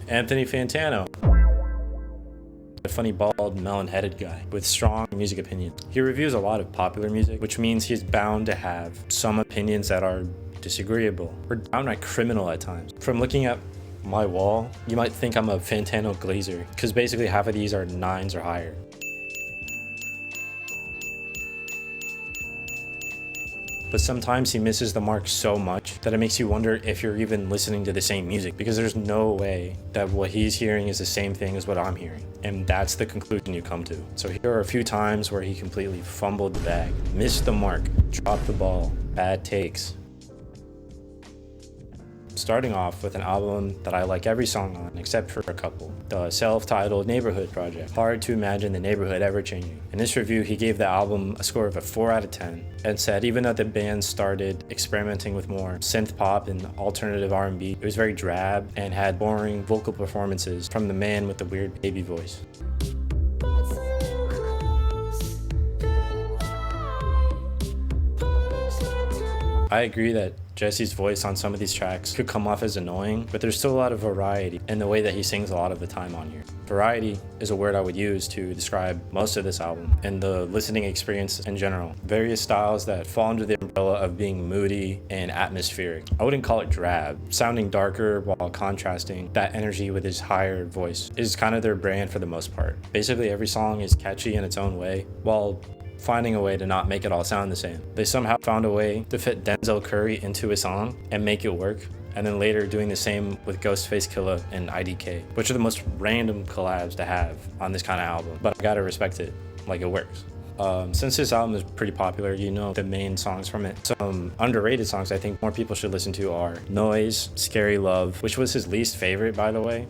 Anthony Fantano, a funny, bald, melon-headed guy with strong music opinions. He reviews a lot of popular music, which means he's bound to have some opinions that are disagreeable or downright criminal at times. From looking at my wall, you might think I'm a Fantano glazer, because basically half of these are 9s or higher. But sometimes he misses the mark so much that it makes you wonder if you're even listening to the same music, because there's no way that what he's hearing is the same thing as what I'm hearing. And that's the conclusion you come to. So here are a few times where he completely fumbled the bag, missed the mark, dropped the ball, bad takes. Starting off with an album that I like every song on except for a couple, the self-titled Neighborhood project. Hard to imagine the neighborhood ever changing. In this review, he gave the album a score of a 4 out of 10 and said even though the band started experimenting with more synth pop and alternative R&B, it was very drab and had boring vocal performances from the man with the weird baby voice. I agree that Jesse's voice on some of these tracks could come off as annoying, but there's still a lot of variety in the way that he sings a lot of the time on here. Variety is a word I would use to describe most of this album and the listening experience in general. Various styles that fall under the umbrella of being moody and atmospheric. I wouldn't call it drab. Sounding darker while contrasting that energy with his higher voice is kind of their brand for the most part. Basically every song is catchy in its own way, while finding a way to not make it all sound the same. They somehow found a way to fit Denzel Curry into a song and make it work, and then later doing the same with Ghostface Killah and IDK, which are the most random collabs to have on this kind of album, but I gotta respect it, like it works. Since this album is pretty popular, you know the main songs from it. Some underrated songs I think more people should listen to are Noise, Scary Love, which was his least favorite by the way.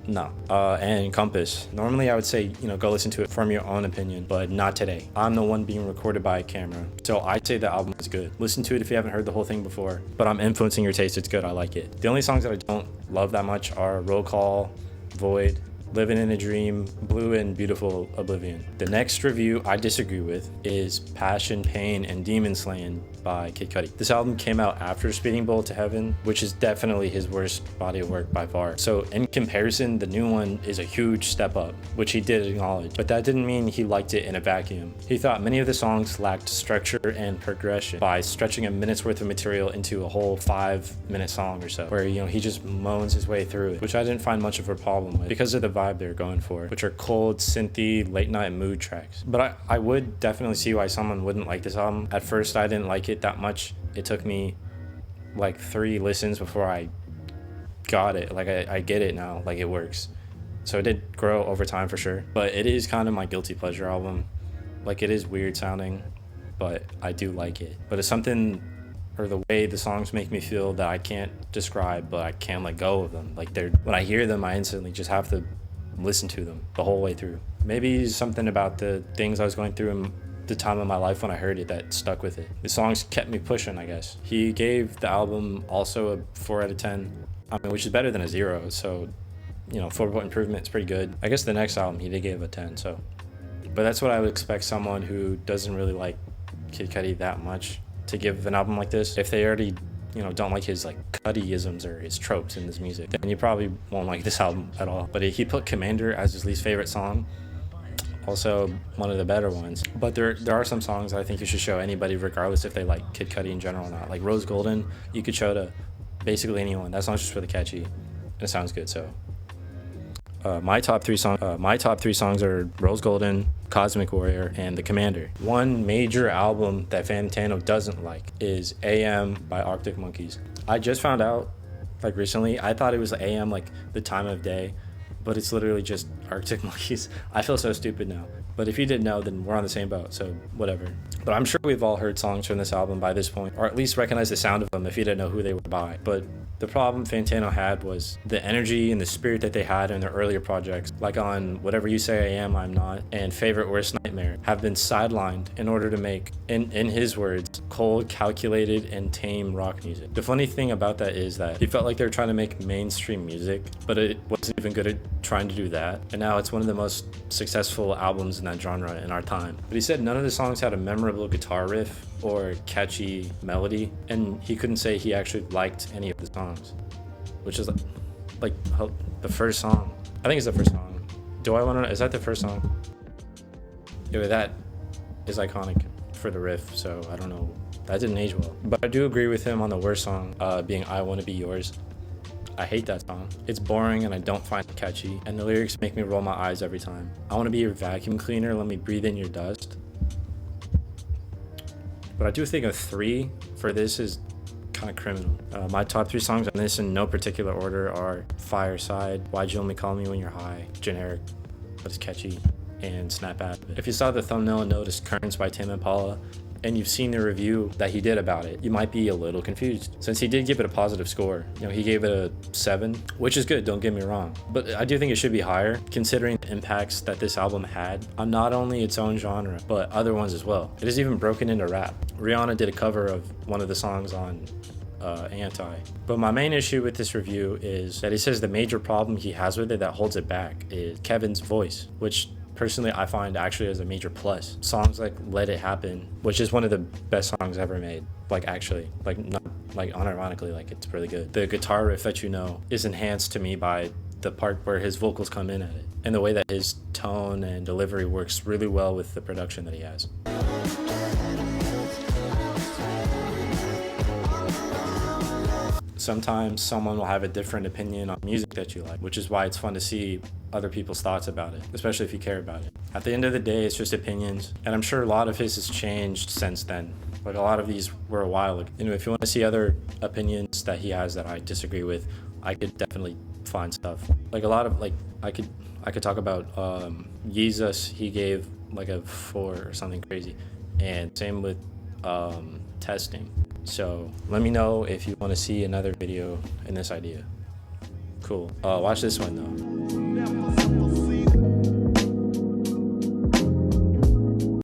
No. And Compass. Normally I would say, go listen to it, form your own opinion, but not today. I'm the one being recorded by a camera. So I'd say the album is good. Listen to it if you haven't heard the whole thing before, but I'm influencing your taste. It's good. I like it. The only songs that I don't love that much are Roll Call, Void, Living in a Dream, Blue, and Beautiful Oblivion. The next review I disagree with is Passion, Pain, and Demon Slaying by Kid Cudi. This album came out after Speeding Bullet to Heaven, which is definitely his worst body of work by far. So in comparison, the new one is a huge step up, which he did acknowledge, but that didn't mean he liked it in a vacuum. He thought many of the songs lacked structure and progression by stretching a minute's worth of material into a whole 5-minute song or so, where he just moans his way through it, which I didn't find much of a problem with because of the vibe they're going for, which are cold, synthy, late night mood tracks. But I would definitely see why someone wouldn't like this album. At first I didn't like it that much. It took me like 3 listens before I got it. Like I get it now, like it works. So it did grow over time for sure, but it is kind of my guilty pleasure album. Like it is weird sounding, but I do like it. But it's something, or the way the songs make me feel, that I can't describe, but I can't let go of them. Like when I hear them, I instantly just have to listen to them the whole way through. Maybe something about the things I was going through in the time of my life when I heard it that stuck with it. The songs kept me pushing, I guess. He gave the album also a 4 out of 10, which is better than a 0, so 4-point improvement is pretty good. I guess the next album he did give a 10, so. But that's what I would expect someone who doesn't really like Kid Cudi that much to give an album like this. If they already don't like his Cudi-isms or his tropes in his music, then you probably won't like this album at all. But he put Commander as his least favorite song, also one of the better ones. But there are some songs I think you should show anybody, regardless if they like Kid Cudi in general or not. Like Rose Golden, you could show to basically anyone. That song's just really catchy and it sounds good. So my top three songs are Rose Golden, Cosmic Warrior, and The Commander. One major album that Fantano doesn't like is AM by Arctic Monkeys. I just found out recently. I thought it was AM, the time of day, but it's literally just Arctic Monkeys. I feel so stupid now. But if you didn't know, then we're on the same boat, so whatever. But I'm sure we've all heard songs from this album by this point, or at least recognize the sound of them if you didn't know who they were by. But the problem Fantano had was the energy and the spirit that they had in their earlier projects, like on Whatever You Say I Am, I'm Not, and Favorite Worst Nightmare, have been sidelined in order to make, in his words, cold, calculated, and tame rock music. The funny thing about that is that he felt like they were trying to make mainstream music, but it wasn't even good at trying to do that. And now it's one of the most successful albums in that genre in our time. But he said none of the songs had a memorable guitar riff or catchy melody, and he couldn't say he actually liked any of the songs, which is like the first song. I think it's the first song. Do I want to know? Is that the first song? Yeah, that is iconic for the riff, so I don't know. That didn't age well. But I do agree with him on the worst song, being I Wanna Be Yours. I hate that song. It's boring and I don't find it catchy, and the lyrics make me roll my eyes every time. I wanna be your vacuum cleaner, let me breathe in your dust. But I do think a 3 for this is kind of criminal. My top 3 songs on this in no particular order are Fireside, Why'd You Only Call Me When You're High, generic, but it's catchy, and Snap Out of It. If you saw the thumbnail and noticed Currents by Tame Impala, and you've seen the review that he did about it, you might be a little confused, since he did give it a positive score. You know, he gave it a 7, which is good, don't get me wrong, but I do think it should be higher considering the impacts that this album had on not only its own genre but other ones as well. It is even broken into rap. Rihanna did a cover of one of the songs on Anti. But my main issue with this review is that he says the major problem he has with it that holds it back is Kevin's voice, which personally I find actually as a major plus. Songs like Let It Happen, which is one of the best songs ever made, like actually, like not like unironically, like it's really good. The guitar riff that you know is enhanced to me by the part where his vocals come in at it, and the way that his tone and delivery works really well with the production that he has. Sometimes someone will have a different opinion on music that you like, which is why it's fun to see other people's thoughts about it, especially if you care about it. At the end of the day, it's just opinions, and I'm sure a lot of his has changed since then. Like a lot of these were a while ago. You know, if you want to see other opinions that he has that I disagree with, I could definitely find stuff. Like a lot of I could talk about Yeezus. He gave like a 4 or something crazy, and same with Testing. So let me know if you want to see another video in this idea. Cool. Watch this one though.